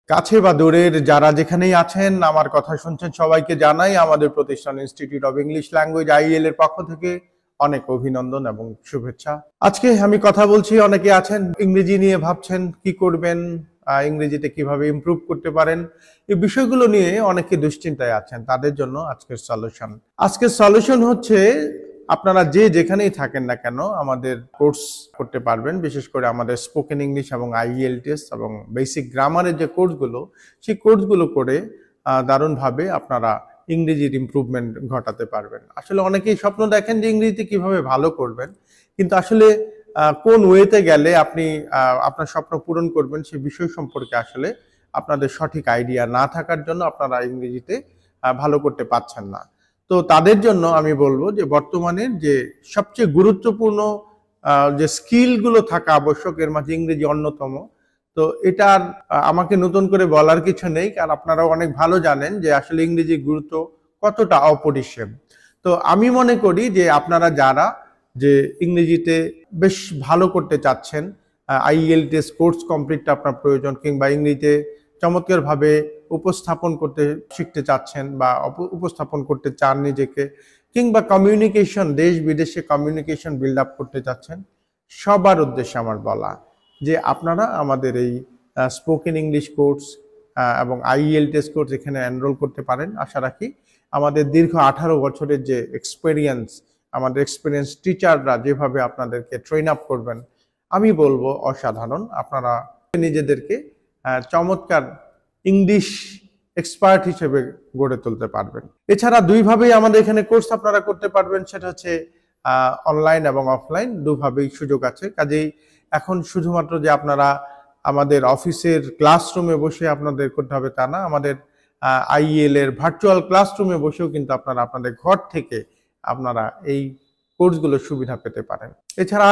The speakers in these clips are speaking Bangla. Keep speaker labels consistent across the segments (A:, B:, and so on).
A: কাছে বা দূরের যারা যেখানেই আছেন আমার কথা শুনছেন সবাইকে জানাই আমাদের প্রতিষ্ঠান Institute of English language IL এর পক্ষ থেকে অনেক অভিনন্দন এবং শুভেচ্ছা। আজকে আমি কথা বলছি, অনেকে আছেন ইংরেজি নিয়ে ভাবছেন কি করবেন, ইংরেজিতে কিভাবে ইমপ্রুভ করতে পারেন, এই বিষয়গুলো নিয়ে অনেকে দুশ্চিন্তায় আছেন। তাদের জন্য আজকের সলিউশন হচ্ছে আপনারা যে যেখানেই থাকেন না কেন আমাদের কোর্স করতে পারবেন। বিশেষ করে আমাদের স্পোকেন ইংলিশ এবং আইএলটিএস এবং বেসিক গ্রামারের যে কোর্সগুলো, সেই কোর্সগুলো করে দারুণভাবে আপনারা ইংরেজির ইমপ্রুভমেন্ট ঘটাতে পারবেন। আসলে অনেকেই স্বপ্ন দেখেন যে ইংরেজিতে কিভাবে ভালো করবেন, কিন্তু আসলে কোন ওয়েতে গেলে আপনি আপনার স্বপ্ন পূরণ করবেন সে বিষয় সম্পর্কে আসলে আপনাদের সঠিক আইডিয়া না থাকার জন্য আপনারা ইংরেজিতে ভালো করতে পারছেন না। তো তাদের জন্য আমি বলবো যে বর্তমানে যে সবচেয়ে গুরুত্বপূর্ণ যে স্কিলগুলো থাকা আবশ্যক, এর মাঝে ইংরেজি অন্যতম। তো এটার আমাকে নতুন করে বলার কিছু নেই, কারণ আপনারাও অনেক ভালো জানেন যে আসলে ইংরেজির গুরুত্ব কতটা অপরিসীম। তো আমি মনে করি যে আপনারা যারা যে ইংরেজিতে বেশ ভালো করতে চাচ্ছেন, আইএলটিএস কোর্স কমপ্লিটটা আপনার প্রয়োজন, কিংবা ইংরেজিতে চমৎকারভাবে উপস্থাপন করতে শিখতে চাচ্ছেন বা উপস্থাপন করতে চান নিজেকে, কিংবা কমিউনিকেশন, দেশ বিদেশে কমিউনিকেশন বিল্ড আপ করতে চাচ্ছেন, সবার উদ্দেশ্যে আমার বলা যে আপনারা আমাদের এই স্পোকেন ইংলিশ কোর্স এবং আইএলটিএস কোর্স এখানে এনরোল করতে পারেন। আশা রাখি আমাদের দীর্ঘ 18 বছরের যে এক্সপেরিয়েন্স, আমাদের এক্সপেরিয়েন্স টিচাররা যেভাবে আপনাদেরকে ট্রেন আপ করবেন, আমি বলবো অসাধারণ। আপনারা নিজেদেরকে চমৎকার ইংলিশ এক্সপার্ট হিসেবে গড়ে তুলতে পারবেন। এছাড়া দুইভাবেই আমাদের এখানে কোর্স আপনারা করতে পারবেন, সেটা হচ্ছে অনলাইন এবং অফলাইন, দুভাবেই সুযোগ আছে। কাজেই এখন শুধুমাত্র যে আপনারা আমাদের অফিসের ক্লাসরুমে বসে আপনাদের করতে হবে তা না, আমাদের আইএল এর ভার্চুয়াল ক্লাসরুমে বসেও কিন্তু আপনারা আপনাদের ঘর থেকে আপনারা এই কোর্সগুলোর সুবিধা পেতে পারেন। এছাড়া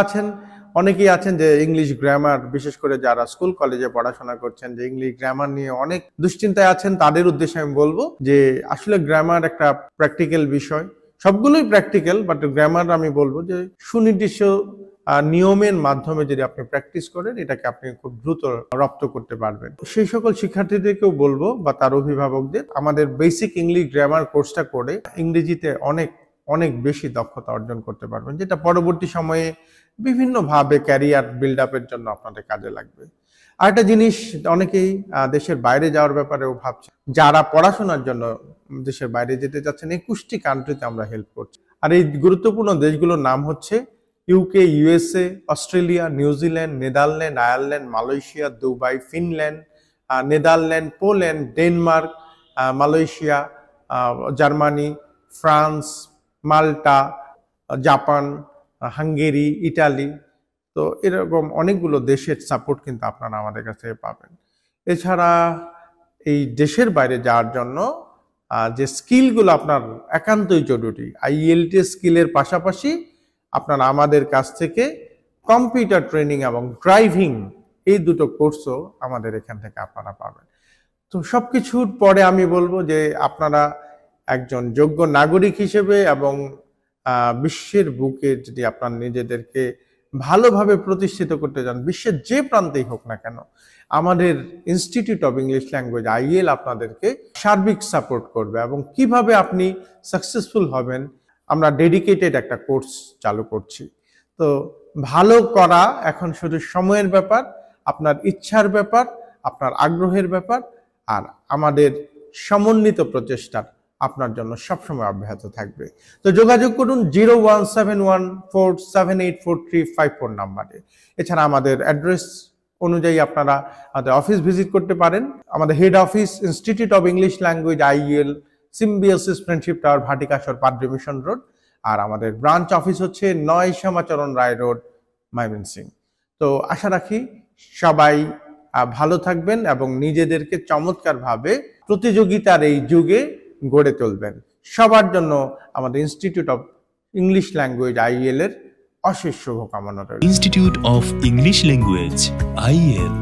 A: অনেকেই আছেন যে ইংলিশ গ্রামার, বিশেষ করে যারা স্কুল কলেজে পড়াশোনা করছেন, যে ইংলিশ গ্রামার নিয়ে অনেক দুশ্চিন্তায় আছেন, তাদের উদ্দেশ্যে আমি বলবো যে আসলে গ্রামার একটা প্র্যাকটিক্যাল বিষয়, সবগুলোই প্র্যাকটিক্যাল, বাট গ্রামার আমি বলবো যে সুনির্দিষ্ট নিয়মের মাধ্যমে যদি আপনি প্র্যাকটিস করেন, এটাকে আপনি খুব দ্রুত রপ্ত করতে পারবেন। সেই সকল শিক্ষার্থীদেরকেও বলবো বা তার অভিভাবকদের, আমাদের বেসিক ইংলিশ গ্রামার কোর্সটা করে ইংরেজিতে অনেক অনেক বেশি দক্ষতা অর্জন করতে পারবেন, যেটা পরবর্তী সময়ে বিভিন্নভাবে ক্যারিয়ার বিল্ড আপের জন্য আপনাদের কাজে লাগবে। আরেকটা জিনিস, অনেকেই দেশের বাইরে যাওয়ার ব্যাপারেও ভাবছে। যারা পড়াশোনার জন্য দেশের বাইরে যেতে চাচ্ছেন, 21টি কান্ট্রিতে আমরা হেল্প করছি। আর এই গুরুত্বপূর্ণ দেশগুলোর নাম হচ্ছে UK, USA, Australia, New Zealand, Netherland, Ireland, Malaysia, Dubai, Finland, Netherland, Poland, Denmark, Malaysia, Germany, France, Malta, Japan, Hungary, Italy. তো এরকম অনেকগুলো দেশের সাপোর্ট কিন্তু আপনারা আমাদের কাছে পাবেন। এছাড়া এই দেশের বাইরে যাওয়ার জন্য যে স্কিলগুলো আপনার একান্তই জরুরি, আইএলটিএস স্কিলের পাশাপাশি আপনারা আমাদের কাছ থেকে কম্পিউটার ট্রেনিং এবং ড্রাইভিং, এই দুটো কোর্সও আমাদের এখান থেকে আপনারা পাবেন। তো সবকিছুর পরে আমি বলবো যে আপনারা একজন যোগ্য নাগরিক হিসেবে এবং বিশ্বের বুকে যদি আপনার নিজেদেরকে ভালোভাবে প্রতিষ্ঠিত করতে চান, বিশ্বের যে প্রান্তেই হোক না কেন, আমাদের Institute of English language IL আপনাদেরকে সার্বিক সাপোর্ট করবে। এবং কিভাবে আপনি সাকসেসফুল হবেন, আমরা ডেডিকেটেড একটা কোর্স চালু করছি। তো ভালো করা এখন শুধু সময়ের ব্যাপার, আপনার ইচ্ছার ব্যাপার, আপনার আগ্রহের ব্যাপার, আর আমাদের সমন্বিত প্রচেষ্টার আপনার জন্য সবসময় অব্যাহত থাকবে। তো যোগাযোগ করুন 0171478435 নাম্বারে। এছাড়া আমাদের অ্যাড্রেস অনুযায়ী আপনারা আমাদের অফিস ভিজিট করতে পারেন। আমাদের head office institute of English language IL, Symbiosis friendship tower, Bhatikashar, পাদ্রী মিশন রোড। আর আমাদের ব্রাঞ্চ অফিস হচ্ছে 9 শ্যামাচরণ রায় রোড, ময়মনসিংহ। তো আশা রাখি সবাই ভালো থাকবেন এবং নিজেদেরকে চমৎকারভাবে প্রতিযোগিতার এই যুগে গড়ে তুলবেন। সবার জন্য আমাদের Institute of English language IL এর অশেষ শুভকামনা রইল।
B: Institute of English language IL.